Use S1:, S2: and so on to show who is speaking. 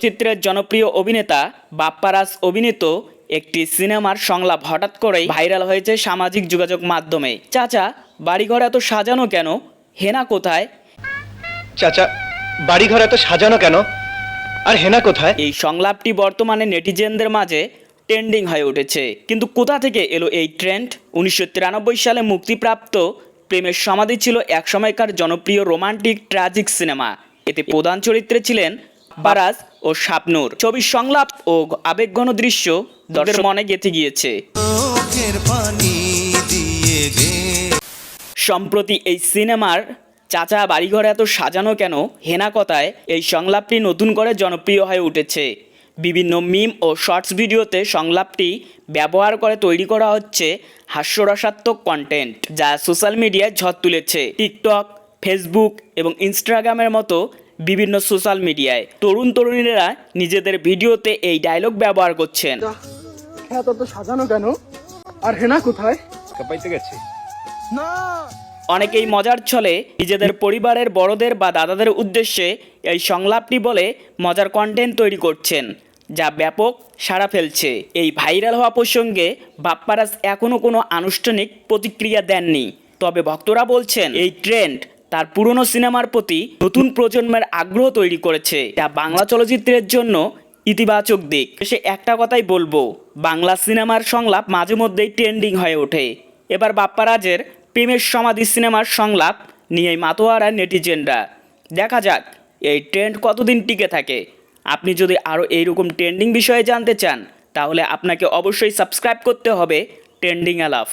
S1: চিত্রের জনপ্রিয় অভিনেতা বাপ্পারাজ অভিনীত একটি সিনেমার সংলাপ হঠাৎ করেই ভাইরাল হয়েছে সামাজিক যোগাযোগ মাধ্যমে। চাচা, বাড়িঘর এত সাজানো কেন? হেনা কোথায়?
S2: চাচা, বাড়িঘর এত সাজানো কেন? আর হেনা কোথায়?
S1: এই সংলাপটি বর্তমানে নেটিজেনদের মাঝে ট্রেন্ডিং হয়ে উঠেছে। কিন্তু কোথা থেকে এলো এই ট্রেন্ড? 1993 সালে মুক্তিপ্রাপ্ত প্রেমের সমাধি ছিল একসময়কার জনপ্রিয় রোমান্টিক ট্র্যাজিক সিনেমা। এতে প্রধান চরিত্রে ছিলেন বাপ্পারাজ ও শাবনূর। ছবির সংলাপ ও আবেগঘন দৃশ্য দর্শকের মনে গেঁথে গিয়েছে। সম্প্রতি এই সিনেমার চাচা, বাড়িঘর এত সাজানো কেন, হেনা কোথায়, এই সংলাপটি নতুন করে জনপ্রিয় হয়ে উঠেছে। বিভিন্ন মিম ও শর্টস ভিডিওতে সংলাপটি ব্যবহার করে তৈরি করা হচ্ছে হাস্যরসাত্মক কন্টেন্ট, যা সোশ্যাল মিডিয়ায় ঝড় তুলেছে। টিকটক, ফেসবুক এবং ইনস্টাগ্রামের মতো বিভিন্ন সোশ্যাল মিডিয়ায় তরুণীরা নিজেদের ভিডিওতে এই ডায়লগ ব্যবহার করছেন।
S3: এত সাজানো কেন? আর হেনা কোথায়?
S2: কাপাইতে গেছে
S3: না।
S1: অনেকেই মজার ছলে নিজেদের পরিবারের বড়দের বা দাদাদের উদ্দেশ্যে এই সংলাপটি বলে মজার কন্টেন্ট তৈরি করছেন, যা ব্যাপক সাড়া ফেলছে। এই ভাইরাল হওয়া প্রসঙ্গে বাপ্পারাজ এখনও কোনো আনুষ্ঠানিক প্রতিক্রিয়া দেননি। তবে ভক্তরা বলছেন এই ট্রেন্ড তার পুরনো সিনেমার প্রতি নতুন প্রজন্মের আগ্রহ তৈরি করেছে, যা বাংলা চলচ্চিত্রের জন্য ইতিবাচক দিক। সে একটা কথাই বলবো, বাংলা সিনেমার সংলাপ মাঝে মধ্যেই ট্রেন্ডিং হয়ে ওঠে। এবার বাপ্পারাজের প্রেমের সমাধি সিনেমার সংলাপ নিয়েই মাতোয়ারা নেটিজেনরা। দেখা যাক এই ট্রেন্ড কতদিন টিকে থাকে। আপনি যদি আরও এইরকম ট্রেন্ডিং বিষয়ে জানতে চান, তাহলে আপনাকে অবশ্যই সাবস্ক্রাইব করতে হবে ট্রেন্ডিং আলাপ।